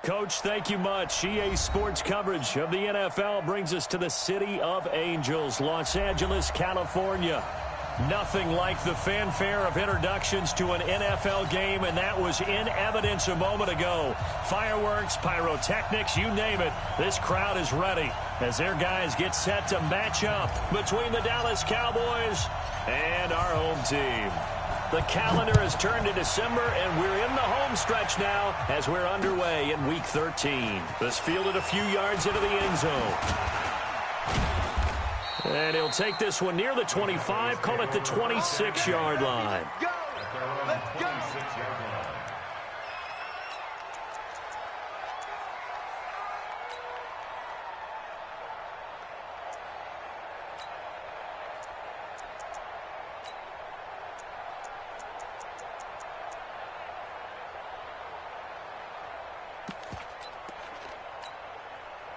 Coach, thank you much. EA Sports coverage of the NFL brings us to the City of Angels, Los Angeles, California. Nothing like the fanfare of introductions to an NFL game, and that was in evidence a moment ago. Fireworks, pyrotechnics, you name it. This crowd is ready as their guys get set to match up between the Dallas Cowboys and our home team. The calendar has turned to December, and we're in the home stretch now as we're underway in Week 13. This fielded a few yards into the end zone. And he'll take this one near the 25, call it the 26-yard line. Let's go.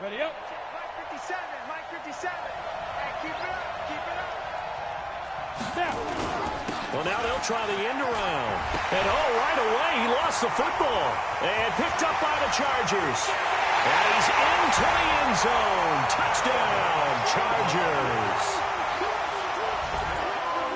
Ready up. Mike 57, Mike 57. Hey, keep it up, keep it up. Now. Well, now they'll try the end around. And, right away, he lost the football. And picked up by the Chargers. And he's into the end zone. Touchdown, Chargers.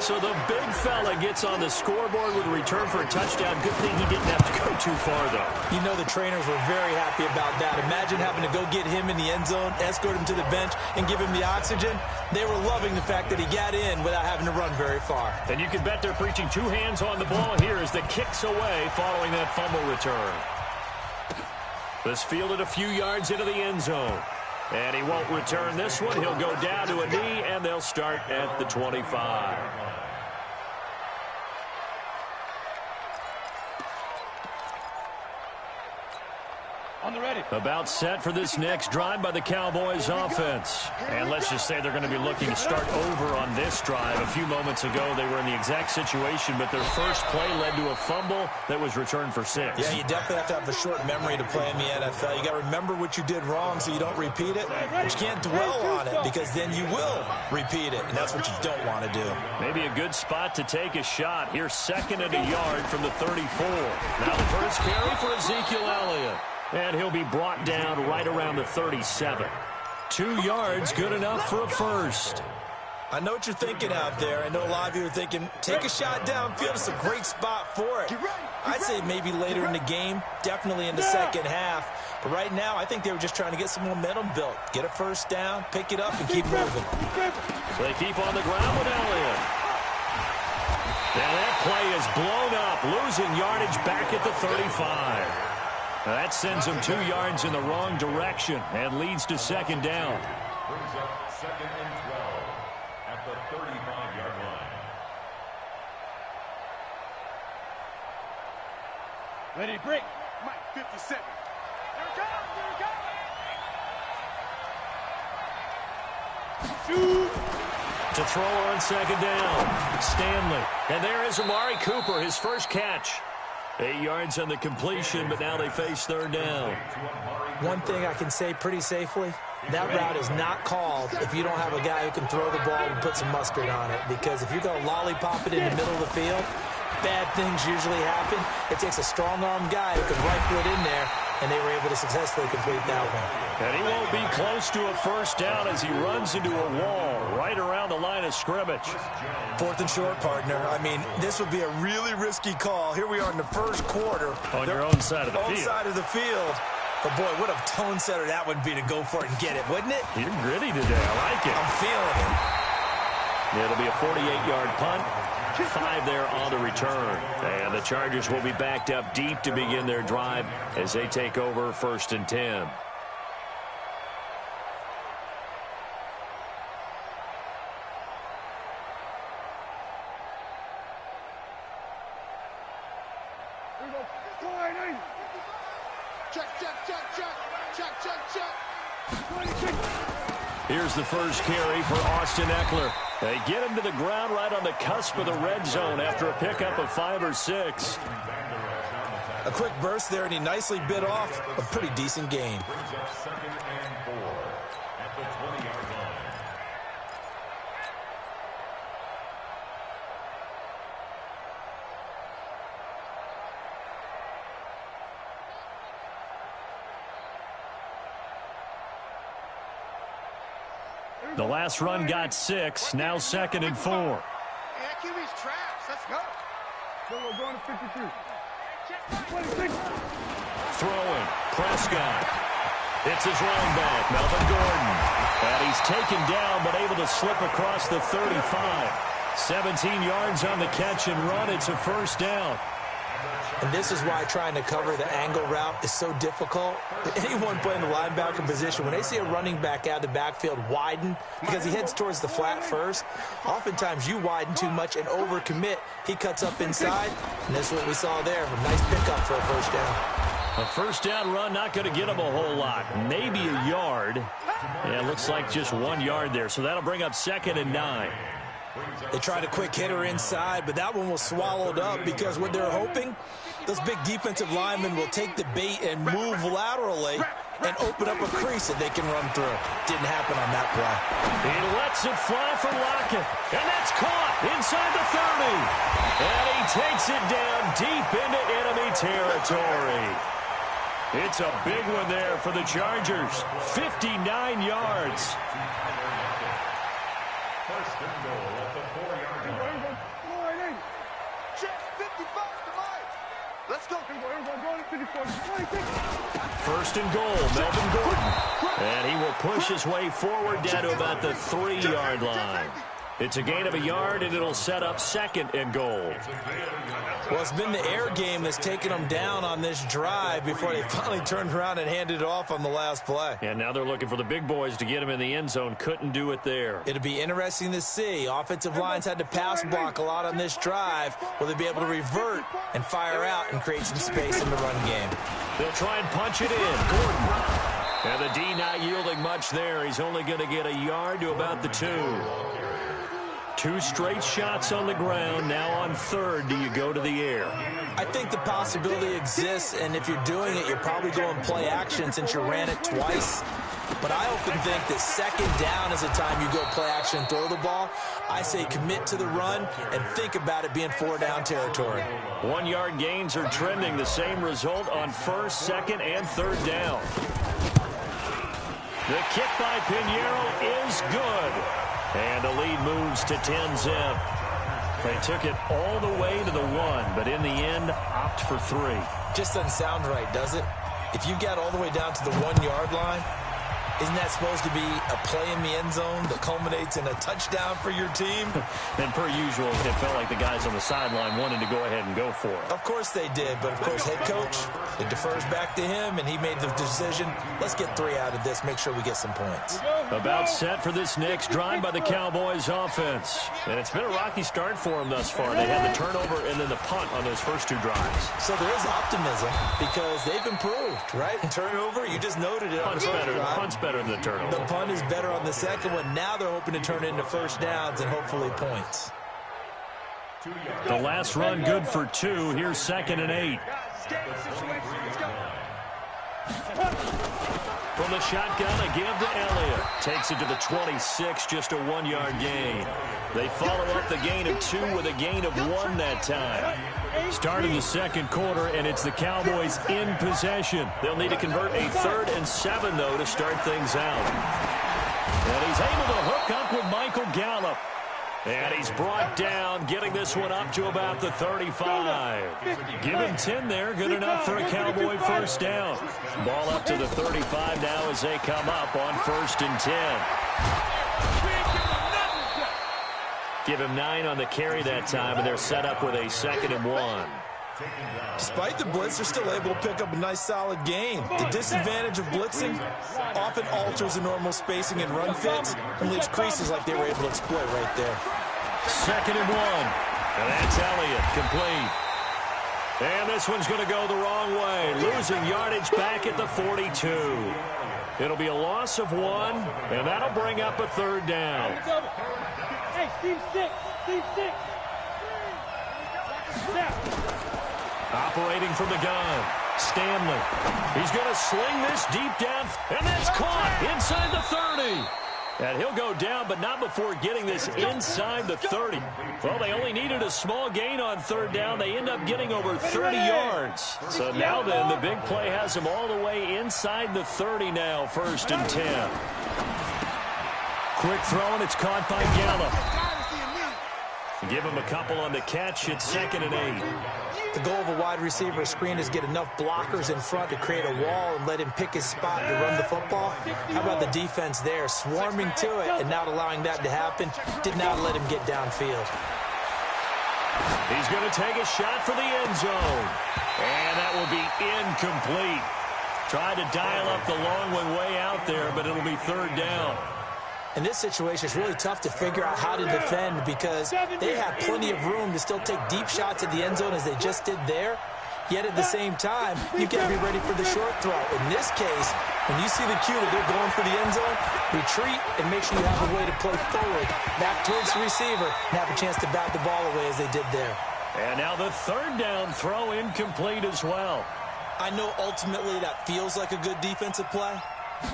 So the big fella gets on the scoreboard with a return for a touchdown. Good thing he didn't have to go too far, though. You know the trainers were very happy about that. Imagine having to go get him in the end zone, escort him to the bench, and give him the oxygen. They were loving the fact that he got in without having to run very far. And you can bet they're preaching two hands on the ball here as the kick's away following that fumble return. This fielded a few yards into the end zone. And he won't return this one. He'll go down to a knee, and they'll start at the 25. On the ready. About set for this next drive by the Cowboys offense. And let's just say they're going to be looking to start over on this drive. A few moments ago, they were in the exact situation, but their first play led to a fumble that was returned for 6. Yeah, you definitely have to have a short memory to play in the NFL. You got to remember what you did wrong so you don't repeat it. But you can't dwell on it because then you will repeat it, and that's what you don't want to do. Maybe a good spot to take a shot. Here's second and a yard from the 34. Now the first carry for Ezekiel Elliott. And he'll be brought down right around the 37. 2 yards, good enough for a first. I know what you're thinking out there. I know a lot of you are thinking, take a shot downfield. It's a great spot for it. I'd say maybe later in the game, definitely in the second half. But right now, I think they were just trying to get some momentum built. Get a first down, pick it up, and keep moving. So they keep on the ground with Elliott. And that play is blown up, losing yardage back at the 35. That sends him 2 yards in the wrong direction and leads to second down. Brings up second and 12 at the 35-yard line. Ready, break. Mike 57. Here it goes, here it goes. To throw on second down, Stanley. And there is Amari Cooper, his first catch. 8 yards on the completion, but now they face third down. One thing I can say pretty safely, that route is not called if you don't have a guy who can throw the ball and put some mustard on it. Because if you're going to lollipop it in the middle of the field, bad things usually happen. It takes a strong-armed guy who can rifle it in there, and they were able to successfully complete that one. And he won't be close to a first down as he runs into a wall right around the line of scrimmage. 4th and short, partner. I mean, this would be a really risky call. Here we are in the first quarter. On your own side of the field. Own side of the field. But, boy, what a tone setter that would be to go for it and get it, wouldn't it? You're gritty today. I like it. I'm feeling it. It'll be a 48-yard punt. 5 there on the return. And the Chargers will be backed up deep to begin their drive as they take over 1st and 10. Here's the first carry for Austin Eckler. They get him to the ground right on the cusp of the red zone after a pickup of 5 or 6. A quick burst there, and he nicely bit off a pretty decent gain. Brings up second and 4 at the 20-yard line. The last run got 6. Now 2nd and 4. Yeah, QB's trash. Let's go. We're going to 53. 26. Throwing. Prescott. It's his running back, Melvin Gordon. And he's taken down but able to slip across the 35. 17 yards on the catch and run. It's a first down. And this is why trying to cover the angle route is so difficult. Anyone playing the linebacker position, when they see a running back out of the backfield widen because he heads towards the flat first, oftentimes you widen too much and overcommit. He cuts up inside, and that's what we saw there. A nice pickup for a first down. A first down run, not going to get him a whole lot. Maybe a yard. Yeah, it looks like just 1 yard there. So that'll bring up 2nd and 9. They tried a quick hitter inside, but that one was swallowed up because what they're hoping, those big defensive linemen will take the bait and move laterally and open up a crease that they can run through. Didn't happen on that play. He lets it fly for Lockett, and that's caught inside the 30. And he takes it down deep into enemy territory. It's a big one there for the Chargers. 59 yards. First and goal at the 4-yard line. Check 55 to Mike. Let's go. First and goal, Melvin Gordon. And he will push his way forward down to about the 3-yard line. It's a gain of a yard, and it'll set up 2nd and goal. Well, it's been the air game that's taken them down on this drive before they finally turned around and handed it off on the last play. And now they're looking for the big boys to get him in the end zone. Couldn't do it there. It'll be interesting to see. Offensive lines had to pass block a lot on this drive. Will they be able to revert and fire out and create some space in the run game? They'll try and punch it in. Gordon. And the D not yielding much there. He's only going to get a yard to about the 2. 2 straight shots on the ground. Now on 3rd, do you go to the air? I think the possibility exists, and if you're doing it, you're probably going play action since you ran it twice. But I often think that 2nd down is the time you go play action and throw the ball. I say commit to the run and think about it being 4-down territory. 1-yard gains are trending. The same result on 1st, 2nd, and 3rd down. The kick by Pinheiro is good. And the lead moves to 10-zip. They took it all the way to the 1, but in the end, opt for 3. Just doesn't sound right, does it? If you get all the way down to the 1-yard line, isn't that supposed to be a play in the end zone that culminates in a touchdown for your team? And per usual, it felt like the guys on the sideline wanted to go ahead and go for it. Of course they did, but of course head coach, it defers back to him, and he made the decision, let's get 3 out of this, make sure we get some points. About set for this next drive by the Cowboys offense. And it's been a rocky start for them thus far. They had the turnover and then the punt on those first 2 drives. So there is optimism because they've improved, right? Turnover, you just noted it. Punt's better than the turnover. The punt is better on the second one. Now they're hoping to turn it into first downs and hopefully points. The last run good for 2. Here's 2nd and 8. From the shotgun, a give to Elliott. Takes it to the 26, just a 1-yard gain. They follow up the gain of 2 with a gain of 1 that time. Starting the 2nd quarter, and it's the Cowboys in possession. They'll need to convert a 3rd and 7, though, to start things out. And he's able to hook up with Michael Gallup. And he's brought down, getting this one up to about the 35. Give him 10 there, good enough for a Cowboy first down. Ball up to the 35 now as they come up on 1st and 10. Give him 9 on the carry that time, and they're set up with a 2nd and 1. Despite the blitz, they're still able to pick up a nice solid gain. The disadvantage of blitzing often alters the normal spacing and run fits and leaves creases like they were able to exploit right there. 2nd and 1. And that's Elliott, complete. And this one's going to go the wrong way. Losing yardage back at the 42. It'll be a loss of 1, and that'll bring up a 3rd down. Hey, team 6. Team 6. Operating from the gun, Stanley. He's going to sling this deep down, and that's caught inside the 30. And he'll go down, but not before getting this inside the 30. Well, they only needed a small gain on 3rd down. They end up getting over 30 yards. So now then, the big play has them all the way inside the 30 now, 1st and 10. quick throw, and it's caught by Gallup. Give him a couple on the catch. It's 2nd and 8. The goal of a wide receiver screen is get enough blockers in front to create a wall and let him pick his spot to run the football. How about the defense there, swarming to it and not allowing that to happen? Did not let him get downfield. He's going to take a shot for the end zone. And that will be incomplete. Tried to dial up the long one way out there, but it'll be 3rd down. In this situation, it's really tough to figure out how to defend because they have plenty of room to still take deep shots at the end zone as they just did there. Yet at the same time, you've got to be ready for the short throw. In this case, when you see the cue that they're going for the end zone, retreat and make sure you have a way to play forward, back towards the receiver, and have a chance to bat the ball away as they did there. And now the 3rd down throw incomplete as well. I know ultimately that feels like a good defensive play,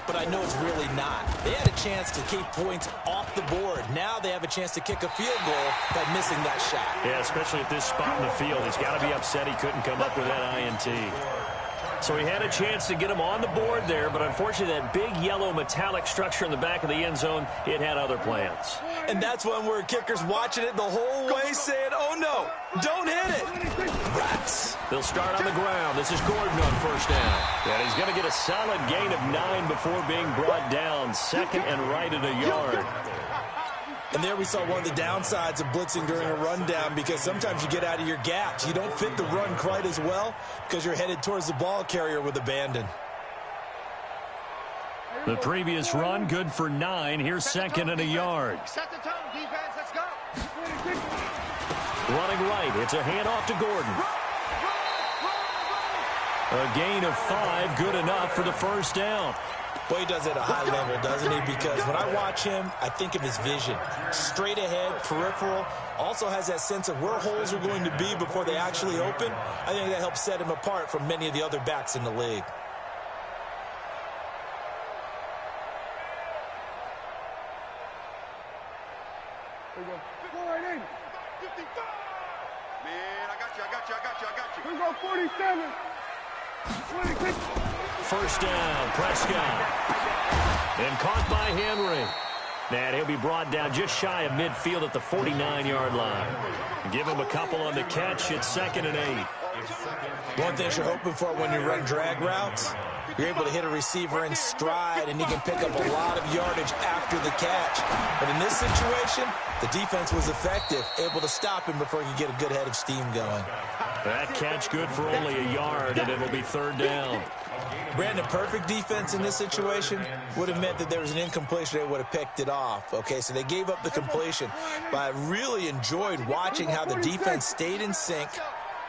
but I know it's really not. They had a chance to keep points off the board. Now they have a chance to kick a field goal by missing that shot. Yeah, especially at this spot in the field. He's got to be upset he couldn't come up with that INT. So he had a chance to get him on the board there, but unfortunately that big yellow metallic structure in the back of the end zone, it had other plans. And that's when we're kickers watching it the whole way saying, oh no, don't hit it. Rats. They'll start on the ground. This is Gordon on 1st down. And he's going to get a solid gain of 9 before being brought down. 2nd and right at a yard. And there we saw one of the downsides of blitzing during a rundown because sometimes you get out of your gaps. You don't fit the run quite as well because you're headed towards the ball carrier with abandon. The previous run, good for 9. Here's 2nd and a yard. Set the tone, defense. Let's go. Running right. It's a handoff to Gordon. A gain of 5, good enough for the 1st down. Boy, he does it at a high level, doesn't he? Because when I watch him, I think of his vision. Straight ahead, peripheral, also has that sense of where holes are going to be before they actually open. I think that helps set him apart from many of the other backs in the league. Go right in. 55. Man, I got you. We go 47. 26. 1st down, Prescott. And caught by Henry. And he'll be brought down just shy of midfield at the 49-yard line. Give him a couple on the catch. It's 2nd and 8. One thing you're hoping for when you run drag routes, you're able to hit a receiver in stride, and he can pick up a lot of yardage after the catch. But in this situation, the defense was effective, able to stop him before he could get a good head of steam going. That catch good for only a yard, and it'll be 3rd down. Brandon, perfect defense in this situation would have meant that there was an incompletion. They would have picked it off. Okay, so they gave up the completion. But I really enjoyed watching how the defense stayed in sync,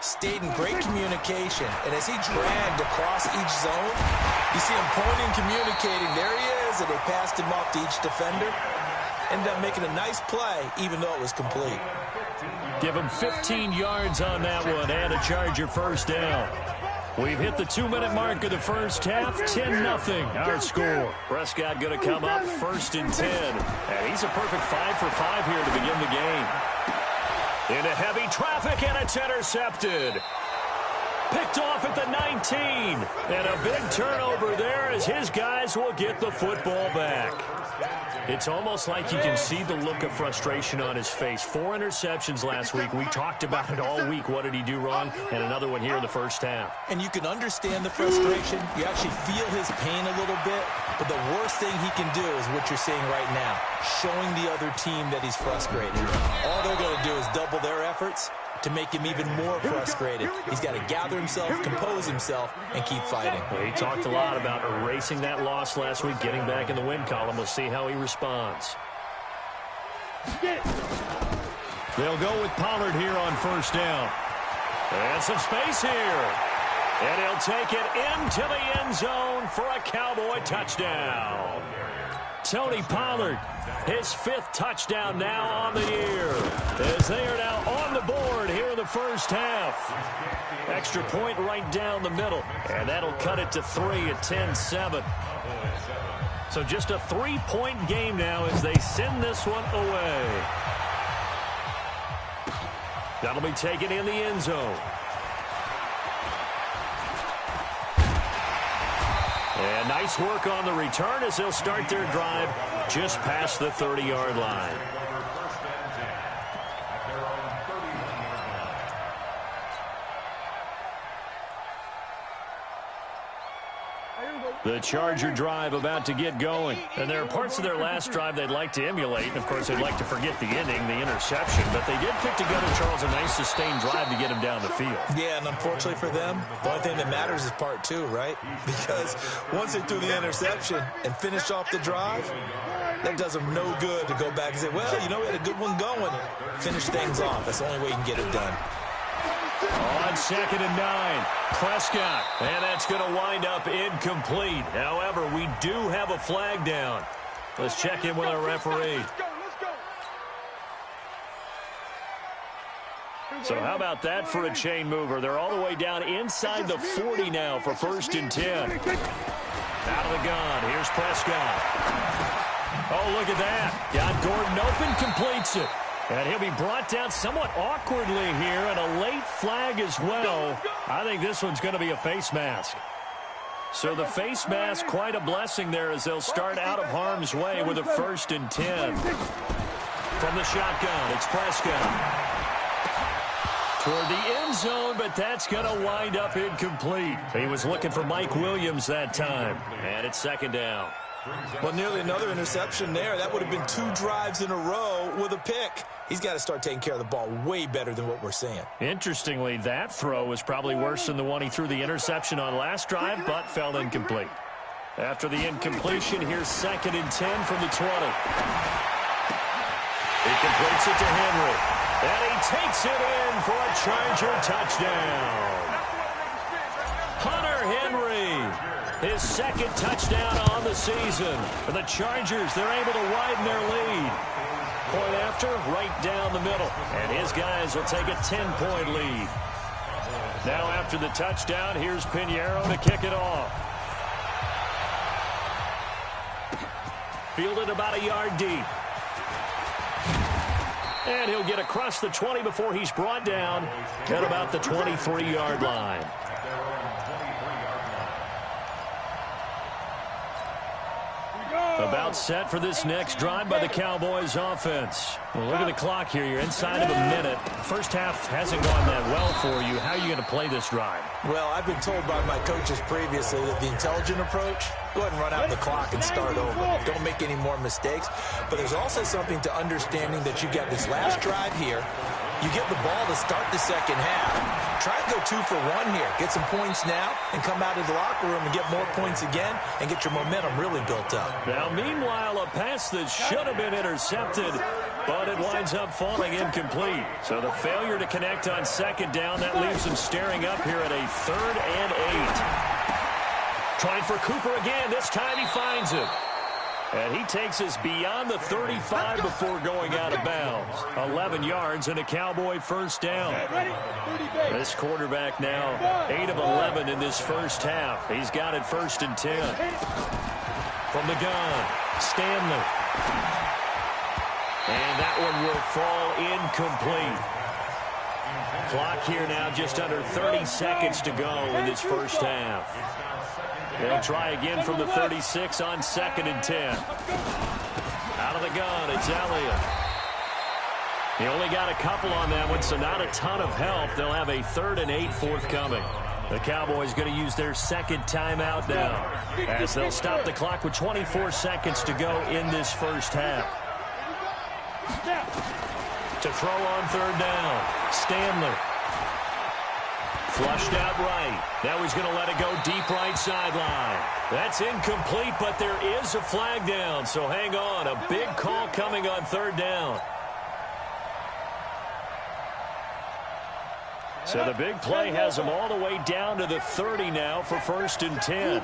stayed in great communication. And as he dragged across each zone, you see him pointing, communicating. There he is, and they passed him off to each defender. Ended up making a nice play, even though it was complete. Give him 15 yards on that one and a Charger 1st down. We've hit the 2-minute mark of the 1st half. 10-0 our score. Prescott going to come up 1st and 10. And he's a perfect 5 for 5 here to begin the game. Into heavy traffic, and it's intercepted. Picked off at the 19. And a big turnover there as his guys will get the football back. It's almost like you can see the look of frustration on his face. 4 interceptions last week. We talked about it all week. What did he do wrong? And another one here in the 1st half. And you can understand the frustration. You actually feel his pain a little bit. But the worst thing he can do is what you're seeing right now, showing the other team that he's frustrated. All they're going to do is double their efforts to make him even more frustrated. He's got to gather himself, compose himself, and keep fighting. Well, he talked a lot about erasing that loss last week, getting back in the win column. We'll see how he responds. They'll go with Pollard here on 1st down. And some space here. And he'll take it into the end zone for a Cowboy touchdown. Tony Pollard, his 5th touchdown now on the year, as they are now on the board here in the 1st half. Extra point right down the middle, and that'll cut it to 3 at 10-7. So just a 3-point game now as they send this one away. That'll be taken in the end zone. And nice work on the return as they'll start their drive just past the 30-yard line. The Charger drive about to get going. And there are parts of their last drive they'd like to emulate. And, of course, they'd like to forget the ending, the interception. But they did pick together, Charles, a nice sustained drive to get him down the field. Yeah, and unfortunately for them, the only thing that matters is part two, right? Because once they threw the interception and finished off the drive, that does them no good to go back and say, well, you know, we had a good one going. Finish things off. That's the only way you can get it done. On 2nd and 9, Prescott, and that's going to wind up incomplete. However, we do have a flag down. Let's check in with our referee. So how about that for a chain mover? They're all the way down inside the 40 now for 1st and 10. Out of the gun, here's Prescott. Oh, look at that. Got Gordon open, completes it. And he'll be brought down somewhat awkwardly here, and a late flag as well. I think this one's going to be a face mask. So the face mask, quite a blessing there as they'll start out of harm's way with a 1st and 10. From the shotgun, it's Prescott. Toward the end zone, but that's going to wind up incomplete. He was looking for Mike Williams that time. And it's 2nd down. Well, nearly another interception there. That would have been 2 drives in a row with a pick. He's got to start taking care of the ball way better than what we're seeing. Interestingly, that throw was probably worse than the one he threw the interception on last drive, but fell incomplete. After the incompletion, here's 2nd and 10 from the 20. He completes it to Henry. And he takes it in for a Charger touchdown. Hunter Henry. His 2nd touchdown on the season. For the Chargers, they're able to widen their lead. Point after, right down the middle. And his guys will take a 10-point lead. Now after the touchdown, here's Pinheiro to kick it off. Fielded about a yard deep. And he'll get across the 20 before he's brought down at about the 23-yard line. About set for this next drive by the Cowboys offense. Well, look at the clock here. You're inside of a minute. First half hasn't gone that well for you. How are you going to play this drive? Well, I've been told by my coaches previously that the intelligent approach, go ahead and run out the clock and start over. Don't make any more mistakes. But there's also something to understanding that you got this last drive here. You get the ball to start the second half. Try to go 2 for 1 here. Get some points now and come out of the locker room and get more points again and get your momentum really built up. Now, meanwhile, a pass that should have been intercepted, but it winds up falling incomplete. So the failure to connect on 2nd down, that leaves them staring up here at a 3rd and 8. Trying for Cooper again. This time he finds it. And he takes us beyond the 35 before going out of bounds. 11 yards and a Cowboy 1st down. This quarterback now 8 of 11 in this first half. He's got it 1st and 10. From the gun, Stanley. And that one will fall incomplete. Clock here now just under 30 seconds to go in this first half. They'll try again from the 36 on 2nd and 10. Out of the gun, it's Elliott. He only got a couple on that one, so not a ton of help. They'll have a 3rd and 8 forthcoming. The Cowboys going to use their 2nd timeout now, as they'll stop the clock with 24 seconds to go in this first half. To throw on 3rd down, Stanley. Flushed out right. Now he's going to let it go deep right sideline. That's incomplete, but there is a flag down, so hang on. A big call coming on 3rd down. So the big play has them all the way down to the 30 now for 1st and 10.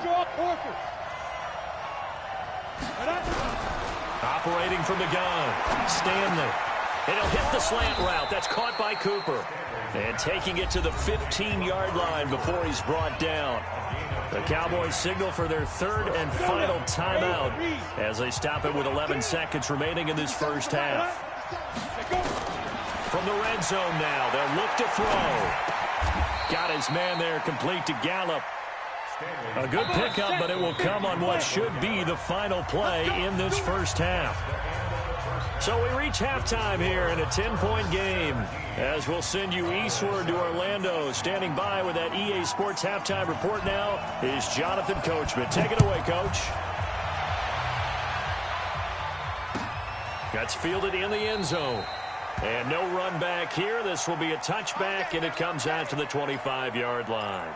Operating from the gun, Stanley. And he'll hit the slant route. That's caught by Cooper. And taking it to the 15-yard line before he's brought down. The Cowboys signal for their 3rd and final timeout as they stop it with 11 seconds remaining in this first half. From the red zone now, they'll look to throw. Got his man there complete to Gallup. A good pickup, but it will come on what should be the final play in this first half. So we reach halftime here in a 10-point game. As we'll send you eastward to Orlando. Standing by with that EA Sports halftime report now is Jonathan Coachman. Take it away, Coach. That's fielded in the end zone. And no run back here. This will be a touchback, and it comes out to the 25-yard line.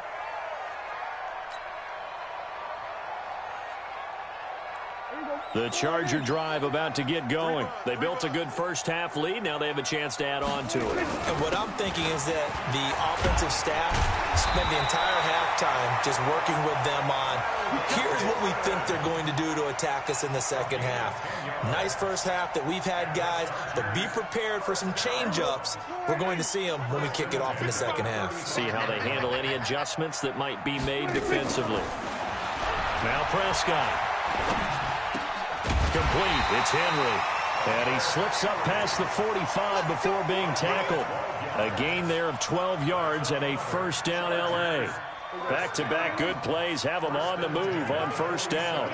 The Charger drive about to get going. They built a good first-half lead. Now they have a chance to add on to it. And what I'm thinking is that the offensive staff spent the entire halftime just working with them on, here's what we think they're going to do to attack us in the second half. Nice first half that we've had, guys, but be prepared for some change-ups. We're going to see them when we kick it off in the second half. See how they handle any adjustments that might be made defensively. Now Prescott. Complete. It's Henry. And he slips up past the 45 before being tackled. A gain there of 12 yards and a first down L.A. Back-to-back good plays have them on the move on first down.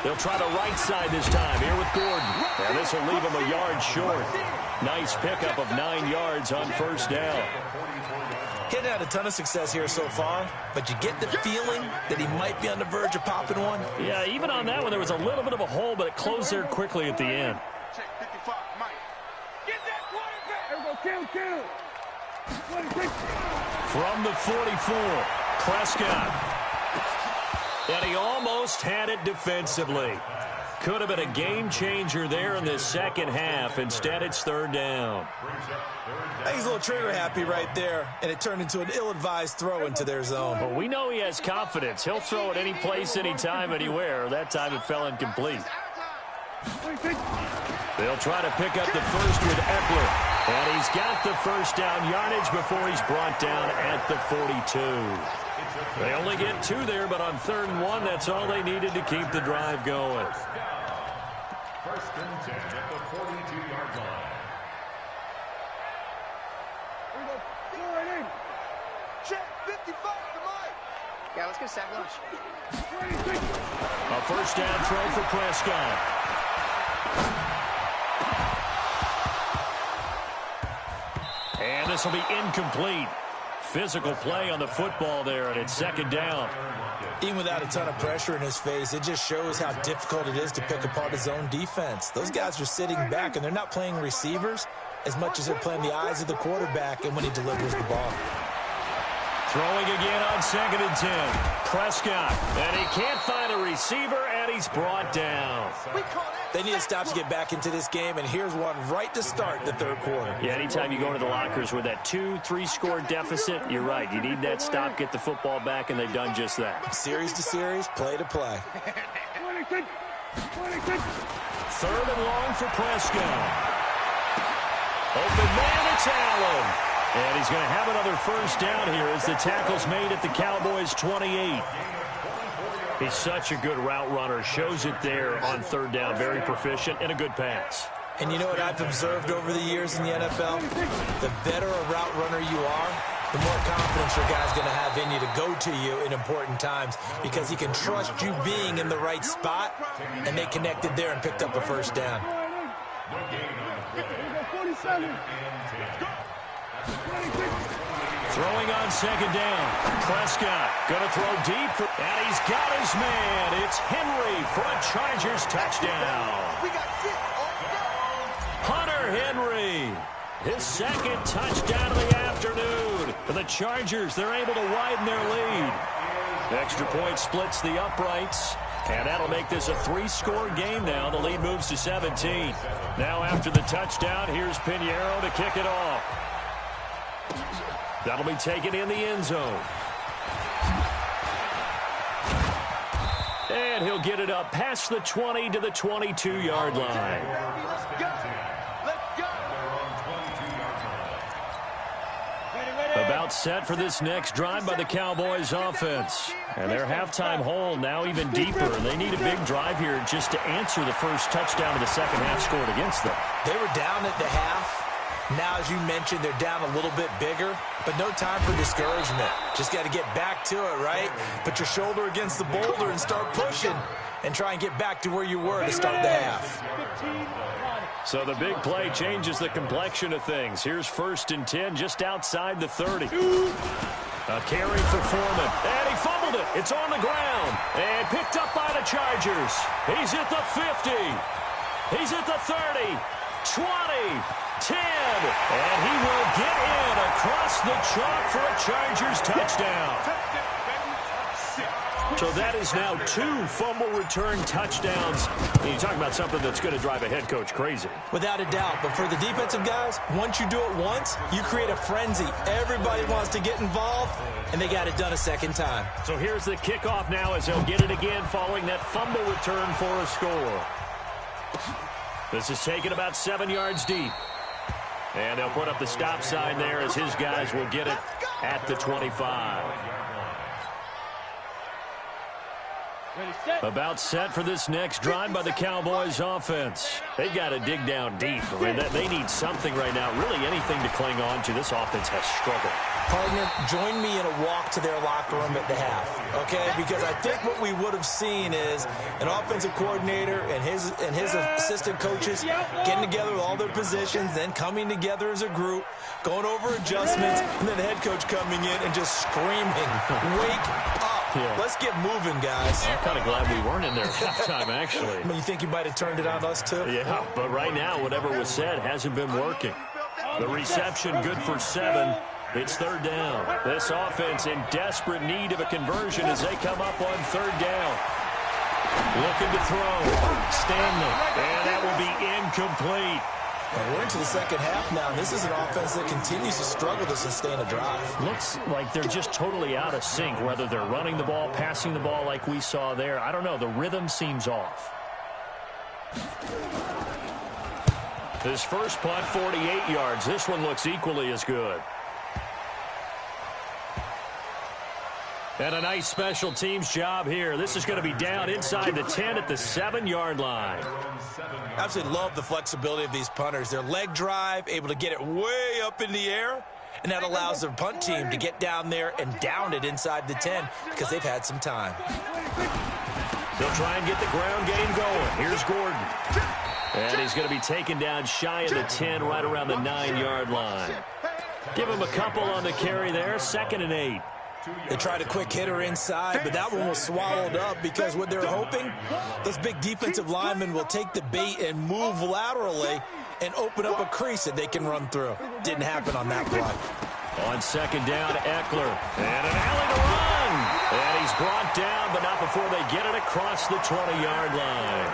They'll try the right side this time here with Gordon. And this will leave him a yard short. Nice pickup of 9 yards on first down. He's had a ton of success here so far, but you get the feeling that he might be on the verge of popping one. Yeah, even on that one, there was a little bit of a hole, but it closed there quickly at the end. Check 55, Mike. Get that quarterback. There we go, kill. From the 44, Prescott. And he almost had it defensively. Could have been a game changer there in the second half. Instead, it's third down. I think he's a little trigger happy right there, and it turned into an ill-advised throw into their zone. Well, we know he has confidence. He'll throw it any place, anytime, anywhere. That time it fell incomplete. They'll try to pick up the first with Eckler. And he's got the first down yardage before he's brought down at the 42. They only get 2 there, but on 3rd and 1, that's all they needed to keep the drive going. First and 10 at the 42-yard line. Check 55 to Mike. Yeah, let's get a sack lunch. A first down throw for Prescott. And this will be incomplete. Physical play on the football there, and it's second down. Even without a ton of pressure in his face, it just shows how difficult it is to pick apart his own defense. Those guys are sitting back, and they're not playing receivers as much as they're playing the eyes of the quarterback and when he delivers the ball. Throwing again on 2nd and 10. Prescott, and he can't find a receiver, and he's brought down. They need to stop to get back into this game, and here's one right to start the third quarter. Yeah, anytime you go into the lockers with that 2-3 score deficit, you're right. You need that stop, get the football back, and they've done just that. Series to series, play to play. 26. 3rd and long for Prescott. Open man, it's Allen. And he's going to have another first down here as the tackle's made at the Cowboys' 28. He's such a good route runner. Shows it there on 3rd down. Very proficient and a good pass. And you know what I've observed over the years in the NFL? The better a route runner you are, the more confidence your guy's going to have in you to go to you in important times because he can trust you being in the right spot, and they connected there and picked up a first down. 47. Throwing on 2nd down. Prescott going to throw deep. And he's got his man. It's Henry for a Chargers touchdown. Hunter Henry. His 2nd touchdown of the afternoon. For the Chargers, they're able to widen their lead. Extra point splits the uprights. And that'll make this a 3-score game now. The lead moves to 17. Now after the touchdown, here's Pinheiro to kick it off. That'll be taken in the end zone. And he'll get it up past the 20 to the 22-yard line. About set for this next drive by the Cowboys offense. And their halftime hole now even deeper. They need a big drive here just to answer the first touchdown of the second half scored against them. They were down at the half. Now, as you mentioned, they're down a little bit bigger, but no time for discouragement. Just got to get back to it, right? Put your shoulder against the boulder and start pushing and try and get back to where you were to start the half. So the big play changes the complexion of things. Here's 1st and 10 just outside the 30. A carry for Foreman. And he fumbled it. It's on the ground. And picked up by the Chargers. He's at the 50. He's at the 30. 20. 10. And he will get in across the chalk for a Chargers touchdown. So that is now 2 fumble return touchdowns. And you talk about something that's going to drive a head coach crazy. Without a doubt. But for the defensive guys, once you do it once, you create a frenzy. Everybody wants to get involved, and they got it done a second time. So here's the kickoff now as they'll get it again following that fumble return for a score. This is taken about 7 yards deep. And they'll put up the stop sign there as his guys will get it at the 25. About set for this next drive by the Cowboys offense. They got to dig down deep. I mean, they need something right now, really anything to cling on to. This offense has struggled. Partner, join me in a walk to their locker room at the half, okay? Because I think what we would have seen is an offensive coordinator and his assistant coaches getting together with all their positions, then coming together as a group, going over adjustments, and then the head coach coming in and just screaming, "Wake up." Yeah. Let's get moving, guys. I'm kind of glad we weren't in there at halftime, actually. I mean, you think you might have turned it on us, too? Yeah, but right now, whatever was said hasn't been working. The reception good for 7. It's 3rd down. This offense in desperate need of a conversion as they come up on 3rd down. Looking to throw. Stanley. And that will be incomplete. And we're into the second half now. This is an offense that continues to struggle to sustain a drive. Looks like they're just totally out of sync, whether they're running the ball, passing the ball like we saw there. I don't know. The rhythm seems off. His first punt, 48 yards. This one looks equally as good. And a nice special teams job here. This is going to be down inside the 10 at the 7-yard line. Absolutely love the flexibility of these punters. Their leg drive, able to get it way up in the air, and that allows their punt team to get down there and down it inside the 10 because they've had some time. They'll try and get the ground game going. Here's Gordon. And he's going to be taken down shy of the 10, right around the 9-yard line. Give him a couple on the carry there. 2nd and 8. They tried a quick hitter inside, but that one was swallowed up because what they're hoping, those big defensive linemen will take the bait and move laterally and open up a crease that they can run through. Didn't happen on that play. On 2nd down, Eckler. And an alley to run. And he's brought down, but not before they get it across the 20-yard line.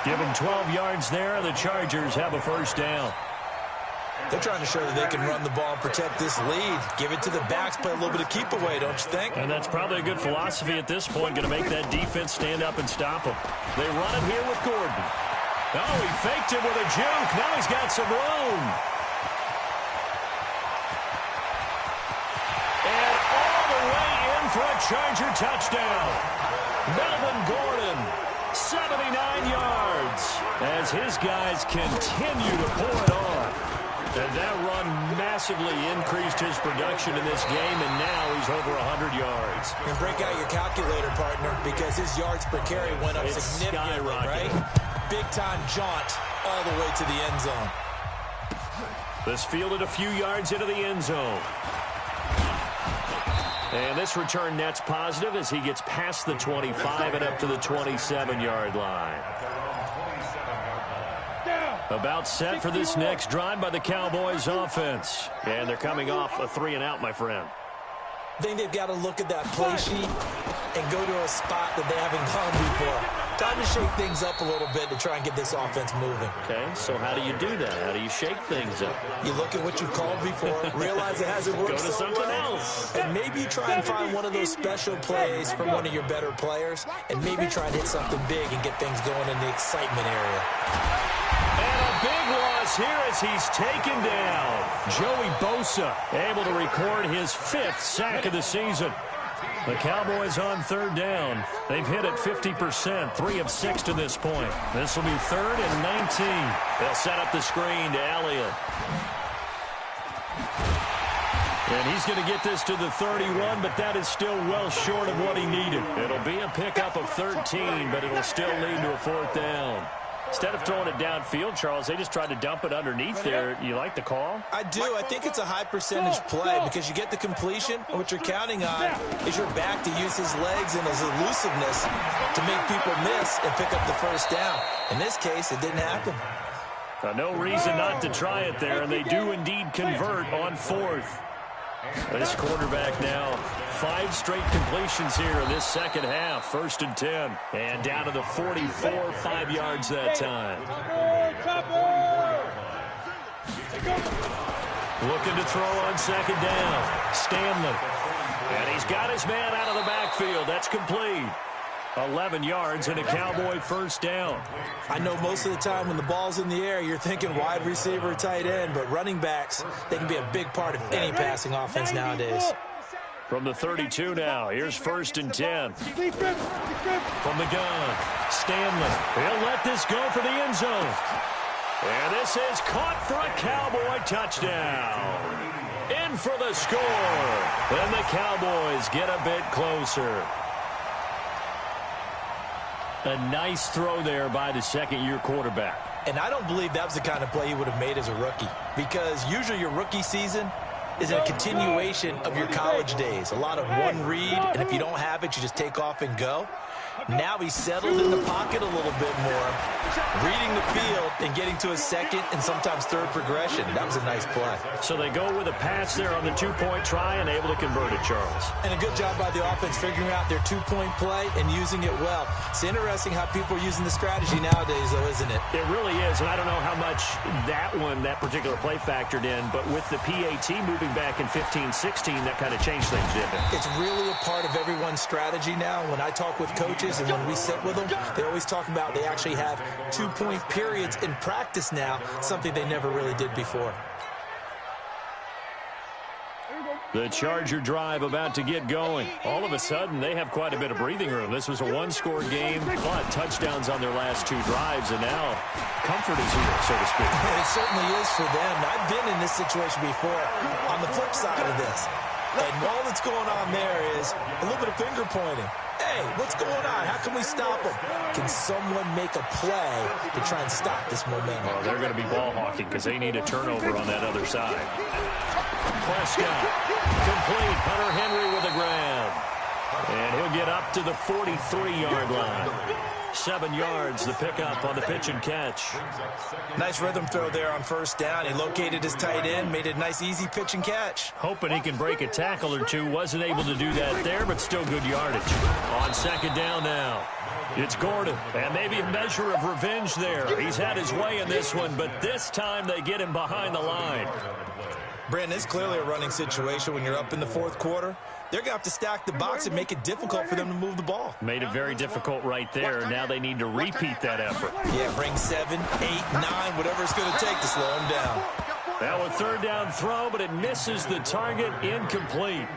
Give them 12 yards there. The Chargers have a 1st down. They're trying to show that they can run the ball and protect this lead. Give it to the backs, play a little bit of keep away, don't you think? And that's probably a good philosophy at this point, going to make that defense stand up and stop them. They run it here with Gordon. Oh, he faked it with a juke. Now he's got some room. And all the way in for a Charger touchdown. Melvin Gordon, 79 yards, as his guys continue to pour it on. And that run massively increased his production in this game, and now he's over 100 yards. And break out your calculator, partner, because his yards per carry went up significantly, right? Big-time jaunt all the way to the end zone. This fielded a few yards into the end zone. And this return net's positive as he gets past the 25 and up to the 27-yard line. About set for this next drive by the Cowboys offense. And they're coming off a 3-and-out, my friend. I think they've got to look at that play sheet and go to a spot that they haven't gone before. Time to shake things up a little bit to try and get this offense moving. Okay, so how do you do that? How do you shake things up? You look at what you've called before, realize it hasn't worked Go to so something well, else. and maybe you try and find one of those special plays from one of your better players, and maybe try and hit something big and get things going in the excitement area. And a big loss here as he's taken down. Joey Bosa able to record his 5th sack of the season. The Cowboys on 3rd down. They've hit it 50%, 3 of 6 to this point. This will be 3rd and 19. They'll set up the screen to Elliott. And he's going to get this to the 31, but that is still well short of what he needed. It'll be a pickup of 13, but it'll still lead to a 4th down. Instead of throwing it downfield, Charles, they just tried to dump it underneath there. You like the call? I do. I think it's a high percentage play because you get the completion. What you're counting on is your back to use his legs and his elusiveness to make people miss and pick up the 1st down. In this case, it didn't happen. No reason not to try it there, and they do indeed convert on 4th. This quarterback now, 5 straight completions here in this second half. 1st and 10. And down to the 44, 5 yards that time. Looking to throw on 2nd down. Stanley. And he's got his man out of the backfield. That's complete. 11 yards and a Cowboy 1st down. I know most of the time when the ball's in the air, you're thinking wide receiver, tight end, but running backs, they can be a big part of any passing offense nowadays. From the 32 now, here's 1st and 10. From the gun, Stanley. He'll let this go for the end zone. And this is caught for a Cowboy touchdown. In for the score. And the Cowboys get a bit closer. A nice throw there by the 2nd-year quarterback. And I don't believe that was the kind of play he would have made as a rookie, because usually your rookie season is a continuation of your college days. A lot of one read, and if you don't have it, you just take off and go. Now he's settled in the pocket a little bit more, reading the field and getting to a 2nd and sometimes 3rd progression. That was a nice play. So they go with a pass there on the 2-point try and able to convert it, Charles. And a good job by the offense figuring out their 2-point play and using it well. It's interesting how people are using the strategy nowadays, though, isn't it? It really is, and I don't know how much that particular play factored in, but with the PAT moving back in 15-16, that kind of changed things, didn't it? It's really a part of everyone's strategy now. When I talk with coaches and when we sit with them, they always talk about they actually have 2-point periods in practice now, something they never really did before. The Charger drive about to get going. All of a sudden, they have quite a bit of breathing room. This was a 1-score game, but touchdowns on their last 2 drives, and now comfort is here, so to speak. It certainly is for them. I've been in this situation before on the flip side of this. And all that's going on there is a little bit of finger pointing. Hey, what's going on? How can we stop them? Can someone make a play to try and stop this momentum? Well, they're going to be ball hawking because they need a turnover on that other side. Prescott, complete. Hunter Henry with a grab. And he'll get up to the 43-yard line. 7 yards, the pickup on the pitch and catch. Nice rhythm throw there on 1st down. He located his tight end, made it a nice, easy pitch and catch. Hoping he can break a tackle or two. Wasn't able to do that there, but still good yardage. On 2nd down now, it's Gordon. And maybe a measure of revenge there. He's had his way in this one, but this time they get him behind the line. Brandon, it's clearly a running situation when you're up in the 4th quarter. They're going to have to stack the box and make it difficult for them to move the ball. Made it very difficult right there. Now they need to repeat that effort. Yeah, bring 7, 8, 9, whatever it's going to take to slow him down. Now a 3rd down throw, but it misses the target. Incomplete.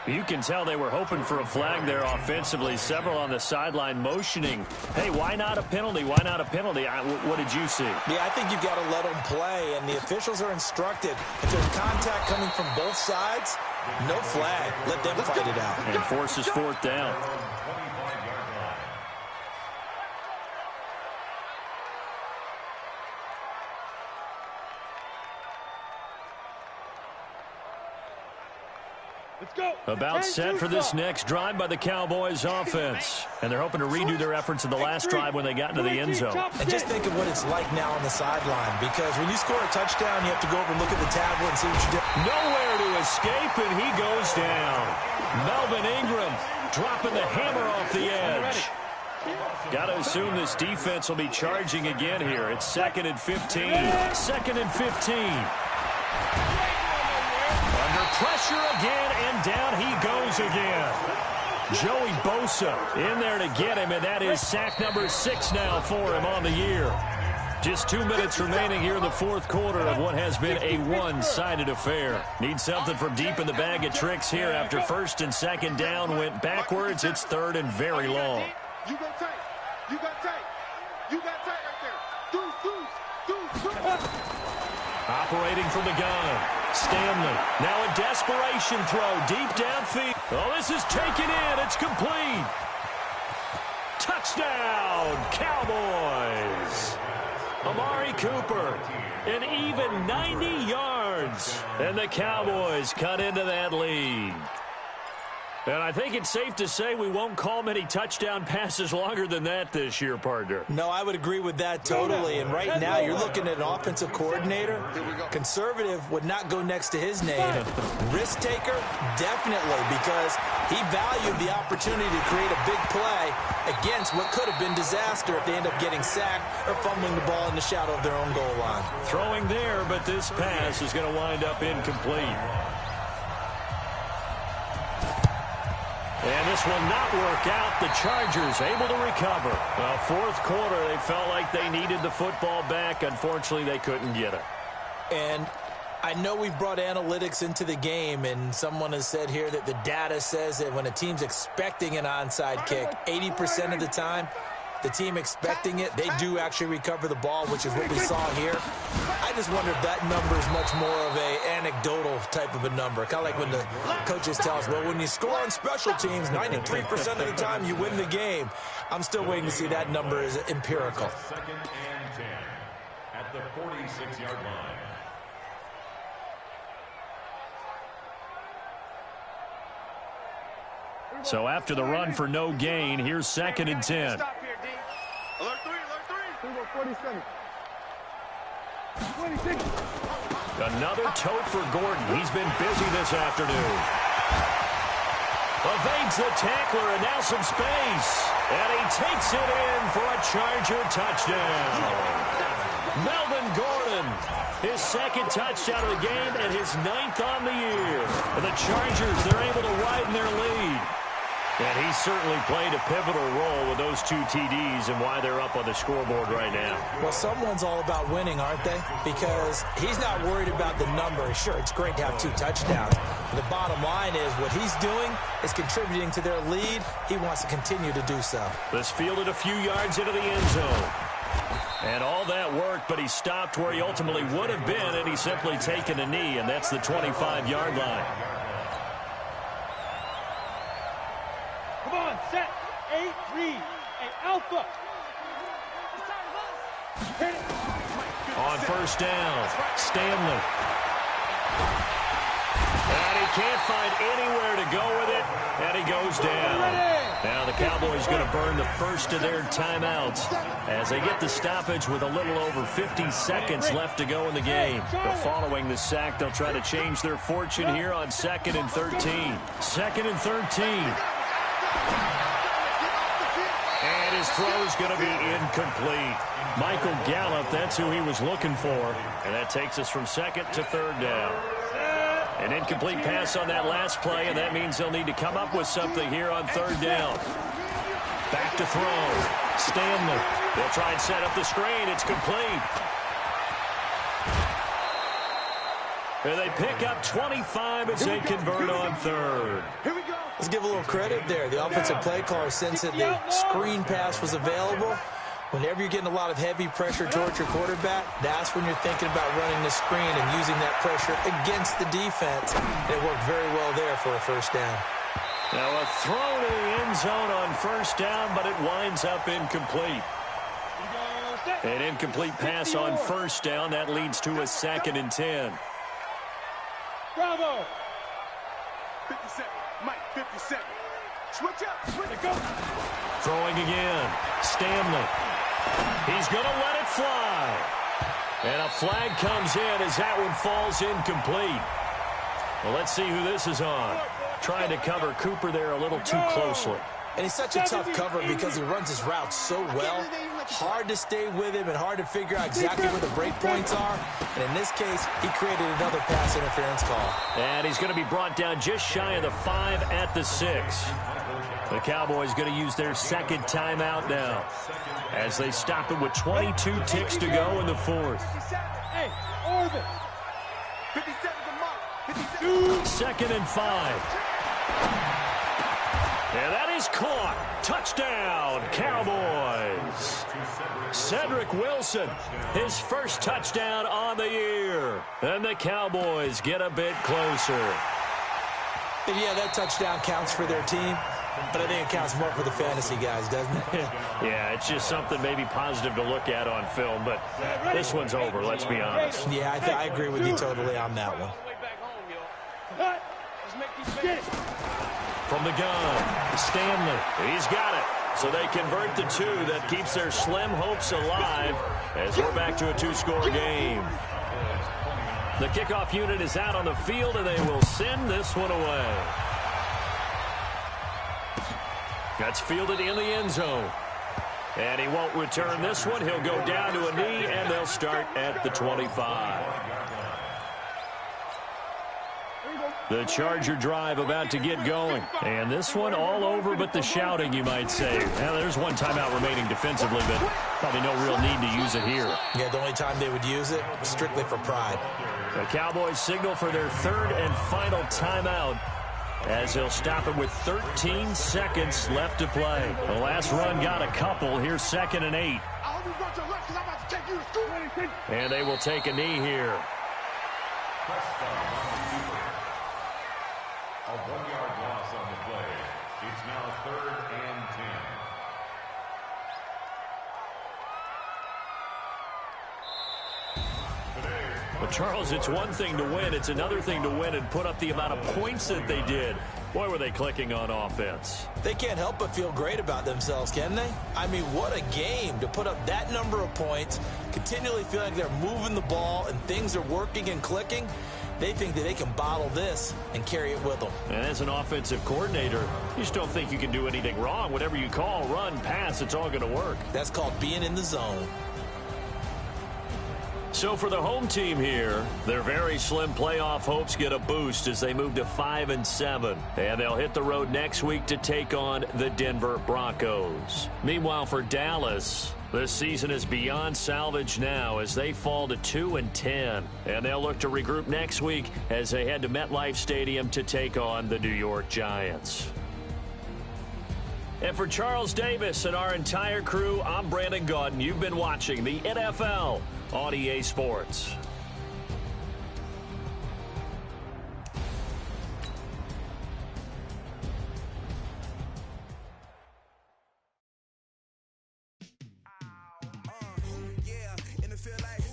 You can tell they were hoping for a flag there offensively. Several on the sideline motioning. Hey, why not a penalty? Why not a penalty? What did you see? Yeah, I think you've got to let them play, and the officials are instructed. If there's contact coming from both sides, no flag. Let them fight it out. And forces 4th down. About set for this next drive by the Cowboys offense. And they're hoping to redo their efforts in the last drive when they got into the end zone. And just think of what it's like now on the sideline, because when you score a touchdown, you have to go over and look at the tablet and see what you did. Nowhere to escape, and he goes down. Melvin Ingram dropping the hammer off the edge. Got to assume this defense will be charging again here. It's 2nd and 15. 2nd and 15. Under pressure again, and down he goes again. Joey Bosa in there to get him, and that is sack number 6 now for him on the year. Just 2 minutes remaining here in the 4th quarter of what has been a one-sided affair. Need something from deep in the bag of tricks here after 1st and 2nd down went backwards. It's 3rd and very long. You got tight. You got tight. You got tight right there. Deuce. Operating from the gun. Stanley, now a desperation throw deep downfield. Oh, this is taken in. It's complete. Touchdown, Cowboys. Amari Cooper, an even 90 yards. And the Cowboys cut into that lead. And I think it's safe to say we won't call many touchdown passes longer than that this year, partner. No, I would agree with that totally. And right now, you're looking at an offensive coordinator. Conservative would not go next to his name. Risk taker, definitely, because he valued the opportunity to create a big play against what could have been disaster if they end up getting sacked or fumbling the ball in the shadow of their own goal line. Throwing there, but this pass is going to wind up incomplete. And this will not work out. The Chargers able to recover. Well, fourth quarter, they felt like they needed the football back. Unfortunately, they couldn't get it. And I know we've brought analytics into the game, and someone has said here that the data says that when a team's expecting an onside kick, 80% of the time, the team expecting it, they do actually recover the ball, which is what we saw here. I just wonder if that number is much more of a anecdotal type of a number. Kind of like when the coaches tell us, well, when you score on special teams, 93% of the time you win the game. I'm still waiting to see that number is empirical. Second and 10 at the 46-yard line. So after the run for no gain, here's second and 10. Stop here, D. Alert 3, alert 3. 47. 26. Another tote for Gordon. He's been busy this afternoon. Evades the tackler and now some space. And he takes it in for a Charger touchdown. Melvin Gordon, his second touchdown of the game and his 9th on the year. And the Chargers, they're able to widen their lead. And he certainly played a pivotal role with those 2 TDs and why they're up on the scoreboard right now. Well, someone's all about winning, aren't they? Because he's not worried about the number. Sure, it's great to have 2 touchdowns. But the bottom line is what he's doing is contributing to their lead. He wants to continue to do so. This fielded a few yards into the end zone. And all that worked, but he stopped where he ultimately would have been, and he's simply taken a knee, and that's the 25-yard line. Come on, set. 8, read. Hey, Alpha. On first down, Stanley. And he can't find anywhere to go with it, and he goes down. Now the Cowboys going to burn the first of their timeouts as they get the stoppage with a little over 50 seconds left to go in the game. But following the sack, they'll try to change their fortune here on 2nd and 13. 2nd and 13. And his throw is going to be incomplete. Michael Gallup, that's who he was looking for. And that takes us from 2nd to 3rd down. An incomplete pass on that last play, and that means they'll need to come up with something here on 3rd down. Back to throw. Stanley. They'll try and set up the screen. It's complete. And they pick up 25 as they convert on 3rd. Here we go. Let's give a little credit there. The offensive play caller, since that the screen pass was available, whenever you're getting a lot of heavy pressure towards your quarterback, that's when you're thinking about running the screen and using that pressure against the defense. It worked very well there for a first down. Now a throw to the end zone on first down, but it winds up incomplete. An incomplete pass on first down. That leads to a 2nd and 10. Bravo. 57. Mike, 57. Switch up. Switch go. Throwing again. Stanley. He's going to let it fly. And a flag comes in as that one falls incomplete. Well, let's see who this is on. Trying to cover Cooper there a little too closely. And he's such a tough cover because he runs his routes so well. Hard to stay with him and hard to figure out exactly where the break points are. And in this case, he created another pass interference call. And he's going to be brought down just shy of the 5 at the 6. The Cowboys going to use their 2nd timeout now as they stop it with 22 ticks to go in the 4th. Hey, Orvin. 57 to Mark. 2nd and 5. And that is caught. Touchdown, Cowboys. Cedric Wilson, his first touchdown on the year. And the Cowboys get a bit closer. And yeah, that touchdown counts for their team, but I think it counts more for the fantasy guys, doesn't it? Yeah, it's just something maybe positive to look at on film, but this one's over, let's be honest. Yeah, I agree with you totally on that one. From the gun, Stanley, he's got it. So they convert the two. That keeps their slim hopes alive as we're back to a two-score game. The kickoff unit is out on the field, and they will send this one away. That's fielded in the end zone. And he won't return this one. He'll go down to a knee, and they'll start at the 25. The Charger drive about to get going. And this one all over but the shouting, you might say. Now, there's one timeout remaining defensively, but probably no real need to use it here. Yeah, the only time they would use it, strictly for pride. The Cowboys signal for their third and final timeout as they'll stop it with 13 seconds left to play. The last run got a couple. Here's 2nd and 8. And they will take a knee here. A 1-yard loss on the play. It's now 3rd and 10. Well, Charles, it's one thing to win. It's another thing to win and put up the amount of points that they did. Boy, were they clicking on offense. They can't help but feel great about themselves, can they? I mean, what a game to put up that number of points, continually feeling like they're moving the ball and things are working and clicking. They think that they can bottle this and carry it with them. And as an offensive coordinator, you just don't think you can do anything wrong. Whatever you call, run, pass, it's all going to work. That's called being in the zone. So for the home team here, their very slim playoff hopes get a boost as they move to 5-7. And they'll hit the road next week to take on the Denver Broncos. Meanwhile, for Dallas, this season is beyond salvage now as they fall to 2-10. And they'll look to regroup next week as they head to MetLife Stadium to take on the New York Giants. And for Charles Davis and our entire crew, I'm Brandon Gaudin. You've been watching the NFL on EA Sports. Yeah, and it feel like